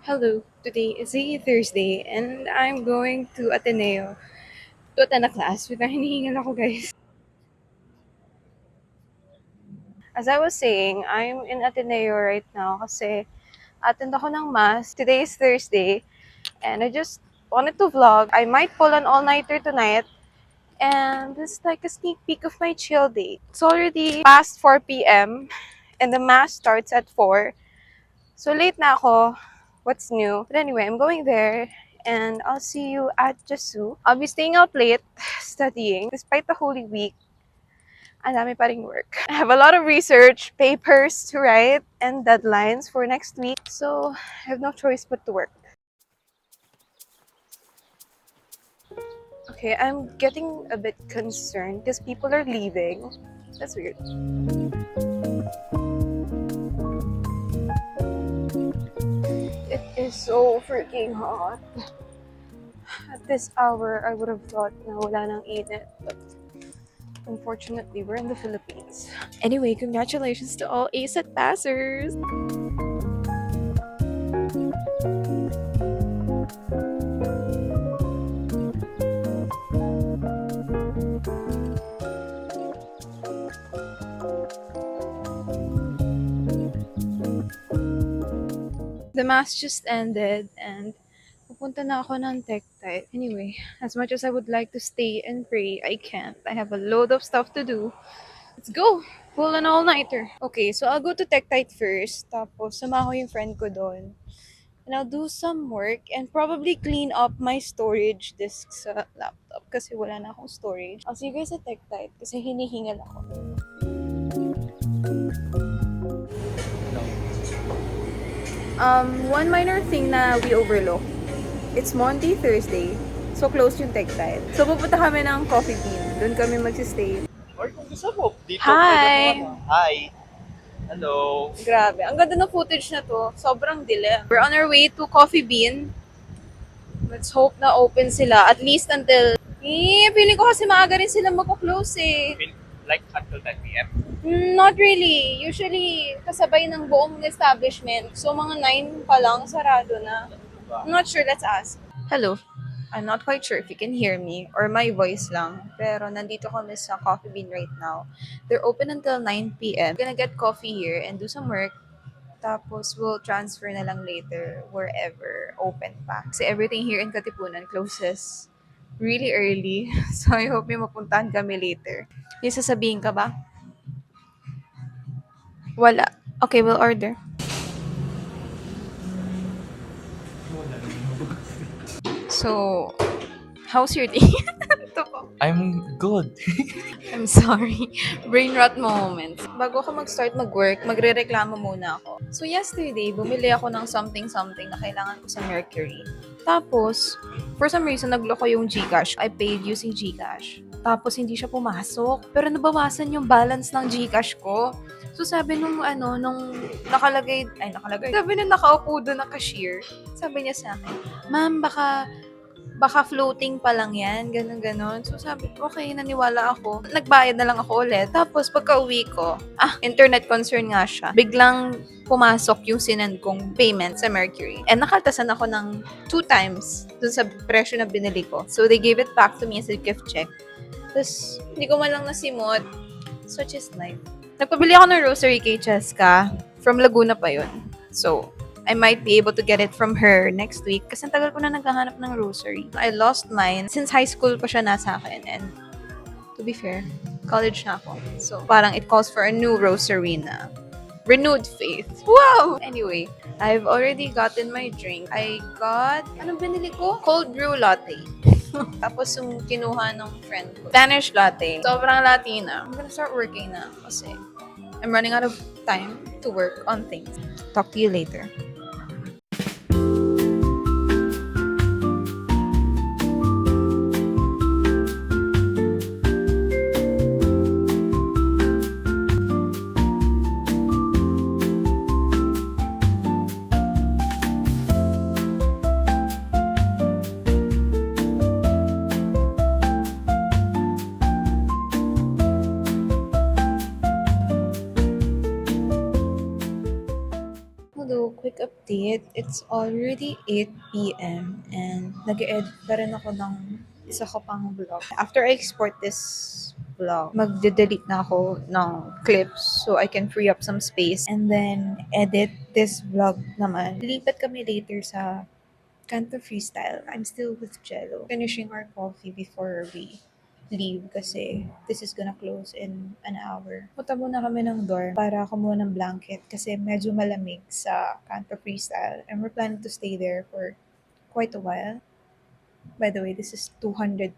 Hello, today is a Thursday and I'm going to Ateneo to attend a class. Wait na, hinihingal ako guys. As I was saying, I'm in Ateneo right now kasi attend ako ng mass. Today is Thursday and I just wanted to vlog. I might pull an all-nighter tonight and this is like a sneak peek of my chill day. It's already past 4 p.m. and the mass starts at 4. So late na ako. What's new? But anyway, I'm going there and I'll see you at Jesu. I'll be staying out late studying. Despite the Holy Week, ang dami pa ring work. I have a lot of research, papers to write, and deadlines for next week. So I have no choice but to work. Okay, I'm getting a bit concerned because people are leaving. That's weird. It is so freaking hot. At this hour, I would have thought na wala nang init, but unfortunately, we're in the Philippines. Anyway, congratulations to all ASET passers! The mass just ended and pupunta na ako ng tech type. Anyway, as much as I would like to stay and pray, I can't. I have a load of stuff to do. Let's go! Pull an all-nighter. Okay, so I'll go to tech type first. Tapos, sama ko yung friend ko doon. And I'll do some work and probably clean up my storage disk sa laptop kasi wala na akong storage. I'll see you guys at tech type kasi hinihingal ako. One minor thing na we overlook. It's Monday, Thursday. So close yung tech type. So pupunta kami ng Coffee Bean. Doon kami magsistay. Or kung gusto mo, dito Hi! pwede mo. Hi! Hello! Grabe. Ang ganda ng footage na to. Sobrang dilim. We're on our way to Coffee Bean. Let's hope na open sila. At least until... feeling ko kasi maaga rin sila magko-close eh. Like until 10 p.m.? Not really. Usually, kasabay ng buong establishment. So, mga 9 pa lang, sarado na. I'm not sure. Let's ask. Hello. I'm not quite sure if you can hear me or my voice lang. Pero nandito kami sa Coffee Bean right now. They're open until 9 p.m. Gonna get coffee here and do some work. Tapos we'll transfer na lang later wherever open pa. Kasi everything here in Katipunan closes really early. So I hope may mapuntahan kami later. May sasabihin ka ba? Wala. Okay, we'll order. So, how's your day? Ito po. I'm good. I'm sorry. Brain rot moment. Bago ako mag-start mag-work, magre-reklamo muna ako. So yesterday, bumili ako ng something-something na kailangan ko sa Mercury. Tapos, for some reason, nagloko yung GCash. I paid using GCash. Tapos, hindi siya pumasok. Pero nabawasan yung balance ng GCash ko. So sabi nung nakalagay. Sabi nung nakaupo doon na cashier, sabi niya sa akin, "Ma'am, baka floating pa lang yan, ganun. So sabi, okay, naniwala ako. Nagbayad na lang ako ulit. Tapos pagka-uwi ko, internet concern nga siya. Biglang pumasok yung sinend kong payment sa Mercury. And nakaltasan ako ng 2 times dun sa presyo na binili ko. So they gave it back to me as a gift check. Tapos hindi ko man lang nasimot. Such is life. Nagpabili ako ng rosary kay Cheska. From Laguna pa yun. So, I might be able to get it from her next week kasi ang tagal ko na naghahanap ng rosary. I lost mine since high school pa siya nasa akin and to be fair, college na ako. So parang it calls for a new rosary na renewed faith. Wow! Anyway, I've already gotten my drink. I got, anong binili ko? Cold brew latte. Tapos yung kinuha ng friend ko, Spanish latte. Sobrang Latina. I'm gonna start working na kasi I'm running out of time to work on things. Talk to you later. Hello. So, quick update. It's already 8 p.m. and nag-edit pa rin ako ng isa ko pang vlog. After I export this vlog, magde-delete na ako ng clips so I can free up some space and then edit this vlog naman. Lipat kami later sa Canto Freestyle. I'm still with Jello. Finishing our coffee before we leave kasi this is gonna close in an hour. Punta muna kami ng dorm para kumuha ng blanket kasi medyo malamig sa Canto Freestyle and we're planning to stay there for quite a while. By the way, this is 205.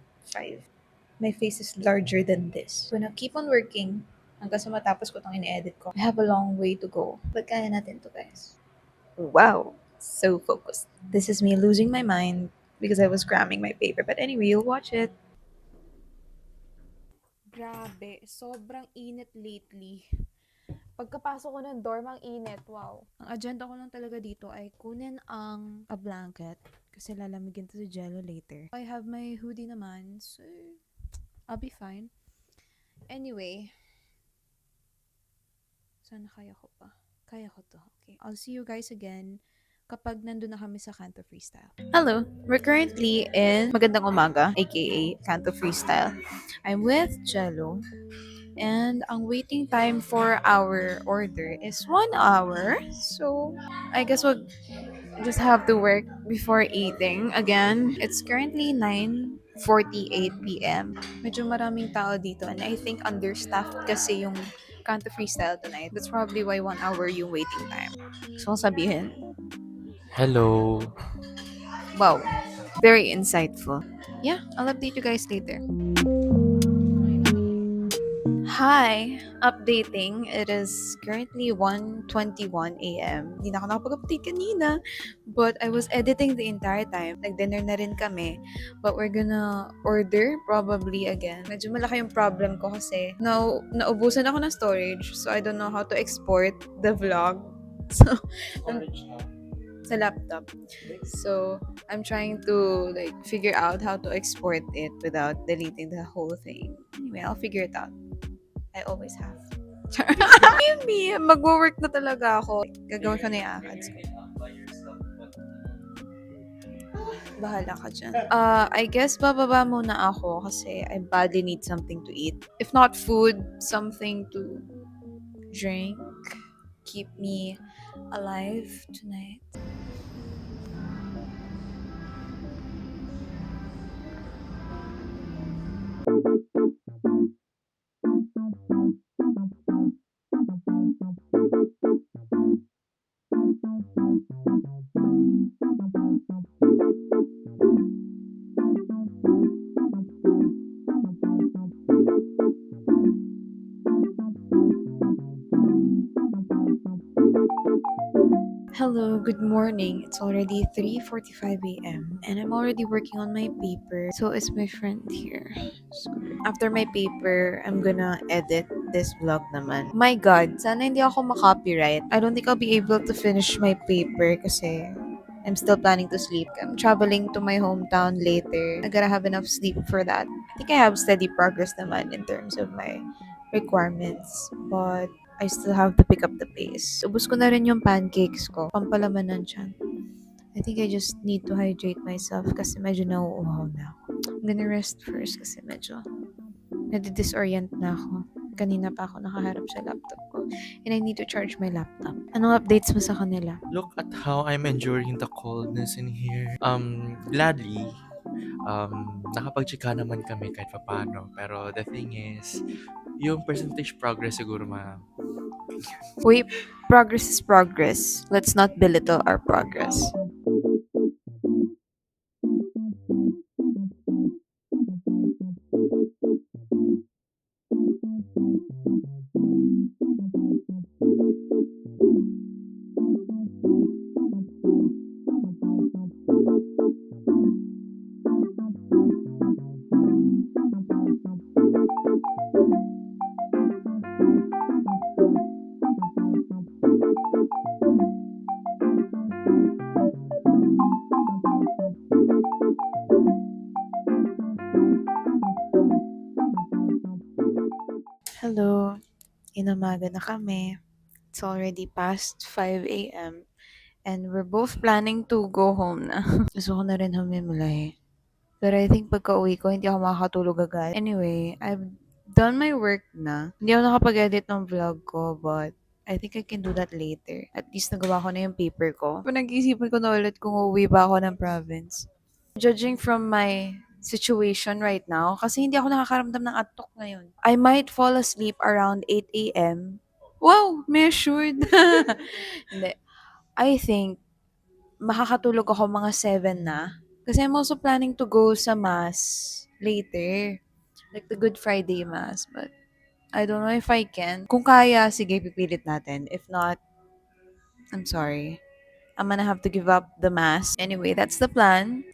My face is larger than this. Gonna keep on working hanggang sa matapos ko itong in-edit ko. I have a long way to go. But kaya natin to, guys. Wow. So focused. This is me losing my mind because I was cramming my paper. But anyway, you'll watch it. Grabe, sobrang init lately. Pagkapasok ko ng dorm, ang init. Wow. Ang agenda ko lang talaga dito ay kunin ang a blanket kasi lalamigin to si Jello later. I have my hoodie naman, so I'll be fine. Anyway, sana kaya ko pa. Kaya ko to. Okay. I'll see you guys again kapag nandun na kami sa Canto Freestyle. Hello! We're currently in Magandang Umaga, aka Canto Freestyle. I'm with Jello. And ang waiting time for our order is 1 hour. So, I guess we'll just have to work before eating. Again, it's currently 9:48 p.m. Medyo maraming tao dito and I think understaffed kasi yung Canto Freestyle tonight. That's probably why 1 hour yung waiting time. So, sabihin, Hello. wow, very insightful. Yeah, I'll update you guys later. Hi! Updating. It is currently 1:21 a.m. Hindi na ako nakapag-update kanina. But I was editing the entire time. Nag-dinner na rin kami. But we're gonna order probably again. Medyo malaki yung problem ko kasi naubusan ako ng storage. So I don't know how to export the vlog. So, sa laptop. So, I'm trying to like figure out how to export it without deleting the whole thing. Anyway, I'll figure it out. I always have. Maybe, mag-work na talaga ako. Gagawin ko na yung ACADS ko. Bahala ka dyan. I guess bababa muna ako kasi I badly need something to eat. If not food, something to drink. Keep me alive tonight. Hello, good morning. It's already 3:45 a.m. and I'm already working on my paper. So is my friend here. So, after my paper, I'm gonna edit this vlog naman. My God, sana hindi ako makopyright. I don't think I'll be able to finish my paper kasi I'm still planning to sleep. I'm traveling to my hometown later. I gotta have enough sleep for that. I think I have steady progress naman in terms of my requirements. But I still have to pick up the pace. Ubus ko na rin yung pancakes ko. Pampalaman ng tiyan. I think I just need to hydrate myself kasi medyo nauuhaw na ako. I'm gonna rest first kasi medyo nadidisorient na ako. Kanina pa ako nakaharap sa laptop ko. And I need to charge my laptop. Anong updates mo sa kanila? Look at how I'm enduring the coldness in here. Gladly, nakapag-chika naman kami kahit paano. Pero the thing is, yung percentage progress siguro Wait, progress is progress. Let's not belittle our progress. Hello, inamaga na kami. It's already past 5 a.m. And we're both planning to go home na. Gusto ko na rin humimulay. Pero I think pagka-uwi ko, hindi ako makakatulog agad. Anyway, I've done my work na. Hindi ako nakapag-edit ng vlog ko, but I think I can do that later. At least nagawa ko na yung paper ko. Pinag-isipan ko na ulit kung uuwi ba ako ng province. Judging from my situation right now, kasi hindi ako nakakaramdam ng antok ngayon. I might fall asleep around 8 a.m. Wow! Measured! Hindi. I think makakatulog ako mga 7 na. Kasi I'm also planning to go sa mass later. Like the Good Friday mass. But I don't know if I can. Kung kaya, sige, pipilit natin. If not, I'm sorry. I'm gonna have to give up the mass. Anyway, that's the plan.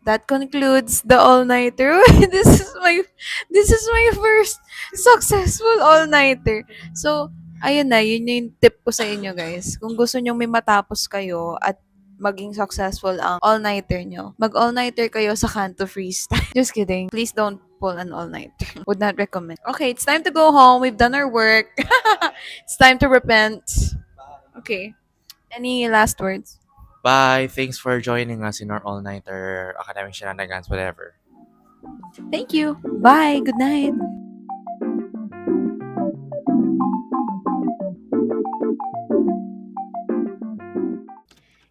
That concludes the all-nighter. This is my first successful all-nighter. So, ayun na, yun yung tip ko sa inyo guys. Kung gusto nyo may matapos kayo at maging successful ang all-nighter nyo, mag-all-nighter kayo sa Kanto Freestyle. Just kidding. Please don't pull an all-nighter. Would not recommend. Okay, it's time to go home. We've done our work. It's time to repent. Okay. Any last words? Bye. Thanks for joining us in our all-nighter academic shenanigans, whatever. Thank you. Bye. Good night.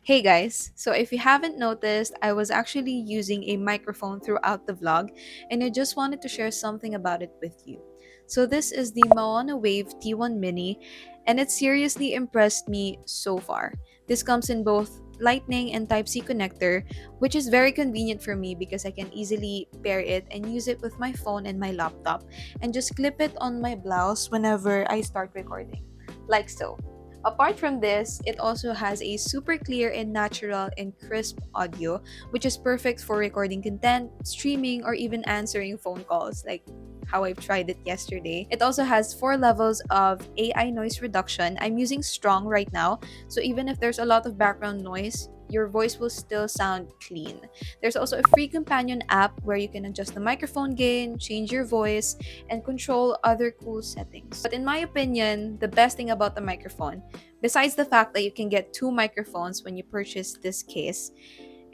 Hey guys, so if you haven't noticed, I was actually using a microphone throughout the vlog and I just wanted to share something about it with you. So this is the Moana Wave T1 Mini and it seriously impressed me so far. This comes in both Lightning and Type-C connector, which is very convenient for me because I can easily pair it and use it with my phone and my laptop and just clip it on my blouse whenever I start recording, like so. Apart from this, it also has a super clear and natural and crisp audio, which is perfect for recording content, streaming, or even answering phone calls, like how I've tried it yesterday. It also has 4 levels of AI noise reduction. I'm using Strong right now, so even if there's a lot of background noise, your voice will still sound clean. There's also a free companion app where you can adjust the microphone gain, change your voice, and control other cool settings. But in my opinion, the best thing about the microphone, besides the fact that you can get 2 microphones when you purchase this case,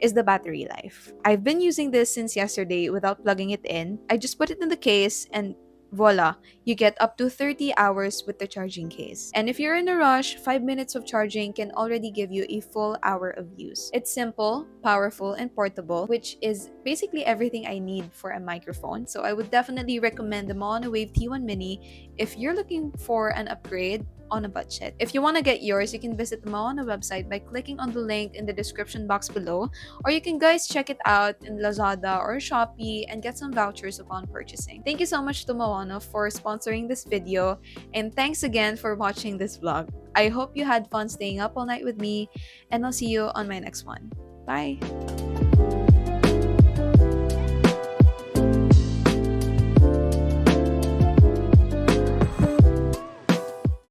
is the battery life. I've been using this since yesterday without plugging it in. I just put it in the case and voila, you get up to 30 hours with the charging case. And if you're in a rush, 5 minutes of charging can already give you a full hour of use. It's simple, powerful, and portable, which is basically everything I need for a microphone. So I would definitely recommend the Moana Wave T1 Mini if you're looking for an upgrade on a budget. If you want to get yours, you can visit the Moana website by clicking on the link in the description box below, or you can guys check it out in Lazada or Shopee and get some vouchers upon purchasing. Thank you so much to Moana for sponsoring this video, and thanks again for watching this vlog. I hope you had fun staying up all night with me, and I'll see you on my next one. Bye!